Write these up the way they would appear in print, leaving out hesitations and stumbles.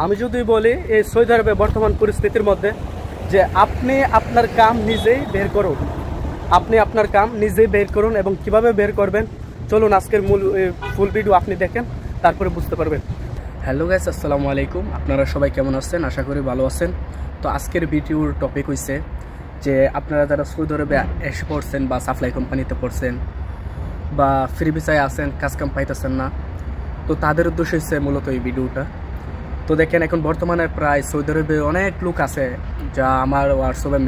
আমি যদি বলি এই সৌদি আরবে বর্তমান পরিস্থিতির মধ্যে যে আপনি আপনার কাম নিজেই বের করুন, আপনি আপনার কাম নিজেই বের করুন এবং কিভাবে বের করবেন চলুন আজকের ফুল ভিডিও আপনি দেখেন, তারপরে বুঝতে পারবেন। হ্যালো গাইস, আসসালামু আলাইকুম। আপনারা সবাই কেমন আছেন? আশা করি ভালো আছেন। তো আজকের ভিডিওর টপিক হইছে যে আপনারা যারা সৌদি আরবে এসে পড়ছেন বা সাপ্লাই কোম্পানিতে পড়ছেন বা ফ্রি ভিসায় আছেন, কাজ কাম পাইতেছেন না, তো তাদের উদ্দেশ্য হচ্ছে মূলত এই ভিডিওটা। তো দেখেন এখন বর্তমানে প্রায় সৌদি আরবে অনেক লোক আছে যা আমার হোয়াটসঅ্যাপে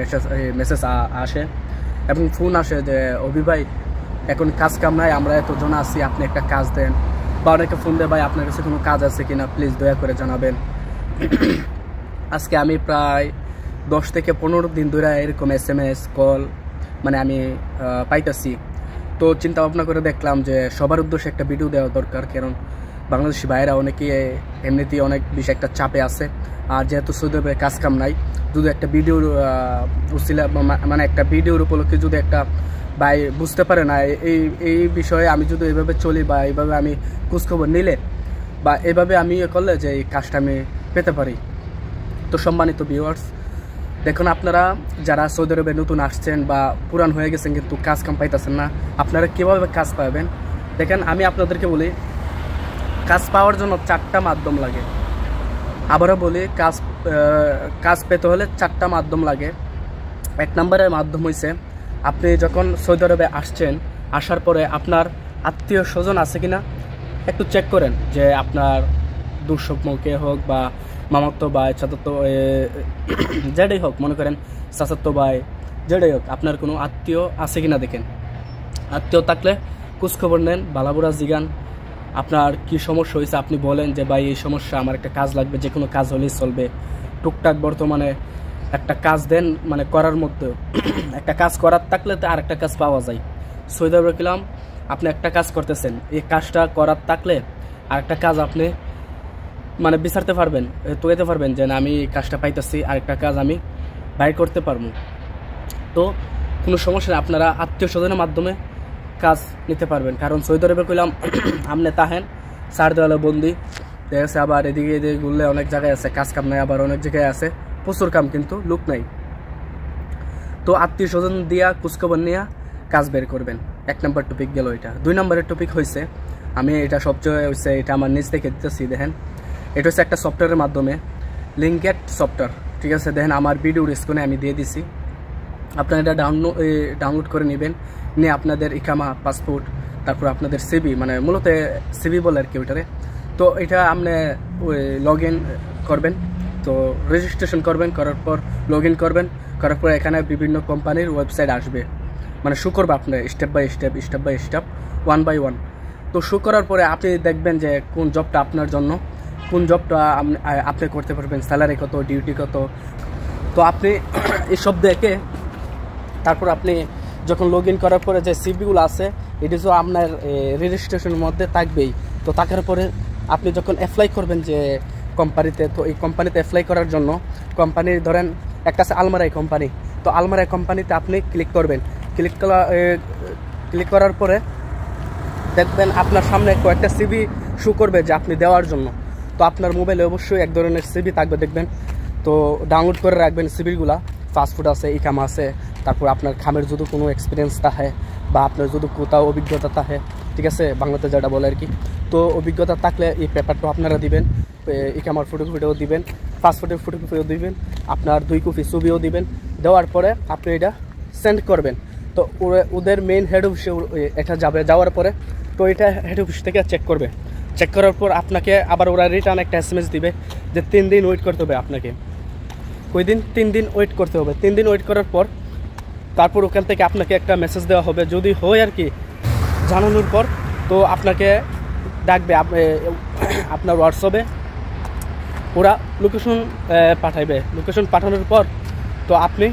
মেসেজ আসে এবং ফোন আসে যে অভি ভাই এখন কাজ কাম নাই, আমরা এতজন আছি, আপনি একটা কাজ দেন। বা অনেকে ফোন দেয় ভাই আপনার কাছে কোনো কাজ আছে কিনা, প্লিজ দয়া করে জানাবেন। আজকে আমি প্রায় 10 থেকে 15 দিন ধরে এরকম SMS কল মানে আমি পাইতেছি। তো চিন্তা ভাবনা করে দেখলাম যে সবার উদ্দেশ্যে একটা ভিডিও দেওয়া দরকার, কারণ বাংলাদেশি ভাইরা অনেকে এমনিতেই অনেক বেশি একটা চাপে আছে। আর যেহেতু সৌদি আরবে কাজ কাম নাই, যদি একটা ভিডিওর মানে একটা ভিডিওর উপলক্ষে যদি একটা ভাই বুঝতে পারে না এই বিষয়ে আমি যদি এইভাবে চলি বা এইভাবে আমি খোঁজখবর নিলে বা এইভাবে আমি করলে যে এই কাজটা আমি পেতে পারি। তো সম্মানিত ভিউয়ার্স, দেখুন আপনারা যারা সৌদি আরবে নতুন আসছেন বা পুরান হয়ে গেছেন কিন্তু কাজ কাম পাইতেছেন না, আপনারা কীভাবে কাজ পাবেন দেখেন। আমি আপনাদেরকে বলি কাজ পাওয়ার জন্য 4টা মাধ্যম লাগে। আবারও বলি কাজ পেতে হলে 4টা মাধ্যম লাগে। 1 নম্বরের মাধ্যম হইছে আপনি যখন সৌদি আরবে আসছেন, আসার পরে আপনার আত্মীয় স্বজন আছে কিনা একটু চেক করেন, যে আপনার দুঃস্বপ্নকে হোক বা মামাতো ভাই চাচাতো যেটাই হোক, মনে করেন চাচাতো ভাই যেটাই হোক, আপনার কোনো আত্মীয় আছে কিনা দেখেন। আত্মীয় থাকলে খোঁজখবর নেন, বালাবুরা জিগান আপনার কি সমস্যা হয়েছে, আপনি বলেন যে ভাই এই সমস্যা, আমার একটা কাজ লাগবে, যে কোনো কাজ হলেই চলবে। টুকটাক বর্তমানে একটা কাজ দেন মানে করার মধ্যে একটা কাজ করার থাকলে তো আর একটা কাজ পাওয়া যায়। সৌদি আরবে গেলাম, আপনি একটা কাজ করতেছেন, এই কাজটা করার থাকলে আর একটা কাজ আপনি মানে বিচারতে পারবেন, তোয়াইতে পারবেন যে না আমি এই কাজটা পাইতেছি, আরেকটা কাজ আমি বাইর করতে পারবো। তো কোনো সমস্যা নেই, আপনারা আত্মীয় স্বজনের মাধ্যমে কাজ নিতে পারবেন। কারণ সৌদি আরবে কইলাম আপনি তাহেন সার দেওয়ালে বন্দি দেখেছে, আবার এদিকে ঘুরলে অনেক জায়গায় আছে কাজ কাম নাই, আবার অনেক জায়গায় আছে প্রচুর কাম কিন্তু লোক নাই। তো আত্মীয় স্বজন দিয়া খোঁজখবর নিয়ে কাজ বের করবেন। 1 নম্বর টপিক গেল এটা। 2 নম্বরের টপিক হয়েছে, আমি এটা সবচেয়ে হয়েছে এটা আমার নিজ থেকে দিতেছি। দেখেন এটা হচ্ছে একটা সফটওয়্যারের মাধ্যমে, লিঙ্কেট সফটওয়্যার, ঠিক আছে। দেখেন আমার ভিডিওর স্ক্রিনে আমি দিয়ে দিছি, আপনারা এটা ডাউনলোড করে নেবেন, নিয়ে আপনাদের ইকামা, পাসপোর্ট, তারপর আপনাদের সিভি, মানে মূলত সিভি বলে আর কি ওইটারে। তো এটা আপনি লগ ইন করবেন, তো রেজিস্ট্রেশন করবেন, করার পর লগ ইন করবেন, করার পর এখানে বিভিন্ন কোম্পানির ওয়েবসাইট আসবে, মানে শো করবে আপনার স্টেপ বাই স্টেপ 1 বাই 1। তো শো করার পরে আপনি দেখবেন যে কোন জবটা আপনার জন্য, কোন জবটা আপনি করতে পারবেন, স্যালারি কত, ডিউটি কত। তো আপনি এইসব দেখে তারপর আপনি যখন লগ ইন করার পরে যে সিভিগুলো আছে এটি তো আপনার রেজিস্ট্রেশনের মধ্যে থাকবেই। তো থাকার পরে আপনি যখন অ্যাপ্লাই করবেন যে কোম্পানিতে, তো এই কোম্পানিতে অ্যাপ্লাই করার জন্য কোম্পানির ধরেন একটা আছে আলমারাই কোম্পানি, তো আলমারাই কোম্পানিতে আপনি ক্লিক করবেন। ক্লিক করার পরে দেখবেন আপনার সামনে কয়েকটা সিভি শো করবে যে আপনি দেওয়ার জন্য। তো আপনার মোবাইলে অবশ্যই এক ধরনের সিভি থাকবে দেখবেন, তো ডাউনলোড করে রাখবেন সিভিগুলা। ফাস্টফুড আছে, ইকামা আছে, তারপর আপনার খামের যদি কোনো এক্সপিরিয়েন্স থাকে বা আপনার যদি কোথাও অভিজ্ঞতা থাকে, ঠিক আছে, বাংলাতে যেটা বলে আর কি। তো অভিজ্ঞতা থাকলে এই পেপারটা আপনারা দিবেন, ইকামার ফটোকপিটাও দিবেন, পাসপোর্টের ফটোকপিও দিবেন, আপনার 2 কপি ছবিও দিবেন। দেওয়ার পরে আপনি এটা সেন্ড করবেন। তো ওদের মেইন হেড অফিসে এটা যাওয়ার পরে তো এটা হেড অফিস থেকে চেক করবে। চেক করার পর আপনাকে আবার ওরা রিটার্ন একটা SMS দিবে যে 3 দিন ওয়েট করতে হবে আপনাকে। ওই দিন 3 দিন ওয়েট করতে হবে। 3 দিন ওয়েট করার পর তারপর ওখান থেকে আপনাকে একটা মেসেজ দেওয়া হবে, যদি হয় আর কি জানানোর পর, তো আপনাকে ডাকবে আপনার হোয়াটসঅ্যাপে, ওরা লোকেশন পাঠাইবে। লোকেশন পাঠানোর পর তো আপনি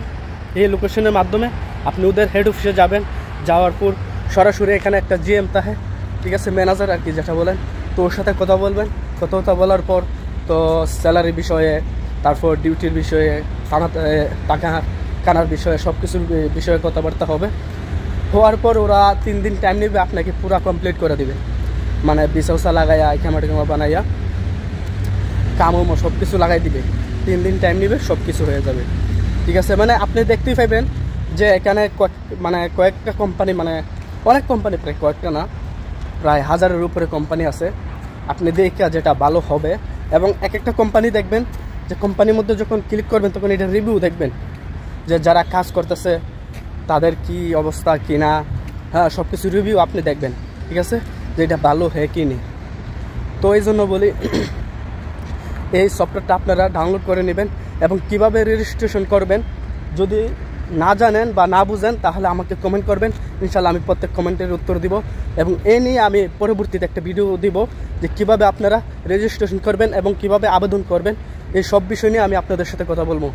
এই লোকেশনের মাধ্যমে আপনি ওদের হেড অফিসে যাবেন। যাওয়ার পর সরাসরি এখানে একটা GM থাকে, ঠিক আছে, ম্যানেজার আর কি যেটা বলেন, তো ওর সাথে কথা বলবেন। কথা বলার পর তো স্যালারি বিষয়ে, তারপর ডিউটির বিষয়ে, টাকা কানার বিষয়ে, সব কিছুর বিষয়ে কথাবার্তা হবে। হওয়ার পর ওরা 3 দিন টাইম নেবে আপনাকে পুরো কমপ্লিট করে দিবে, মানে ভিসা লাগাইয়া ইকামা টিকামা বানাইয়া কামও সব কিছু লাগাই দিবে, 3 দিন টাইম নেবে, সব কিছু হয়ে যাবে। ঠিক আছে, মানে আপনি দেখতেই পাইবেন যে এখানে কয়েকটা কোম্পানি, মানে অনেক কোম্পানি, প্রায় কয়েকটা না, প্রায় 1000-এর উপরে কোম্পানি আছে। আপনি দেখে যেটা ভালো হবে, এবং এক একটা কোম্পানি দেখবেন যে কোম্পানির মধ্যে যখন ক্লিক করবেন তখন এটা রিভিউ দেখবেন যে যারা কাজ করতেছে তাদের কি অবস্থা কি না, হ্যাঁ সব কিছু রিভিউ আপনি দেখবেন। ঠিক আছে, যে এটা ভালো হয় কি নেই। তো এই জন্য বলি এই সফটওয়্যারটা আপনারা ডাউনলোড করে নেবেন, এবং কিভাবে রেজিস্ট্রেশন করবেন যদি না জানেন বা না বুঝেন তাহলে আমাকে কমেন্ট করবেন, ইনশাল্লাহ আমি প্রত্যেক কমেন্টের উত্তর দিব। এবং এ নিয়ে আমি পরবর্তীতে একটা ভিডিও দিব যে কিভাবে আপনারা রেজিস্ট্রেশন করবেন এবং কিভাবে আবেদন করবেন, এই সব বিষয় নিয়ে আমি আপনাদের সাথে কথা বলবো।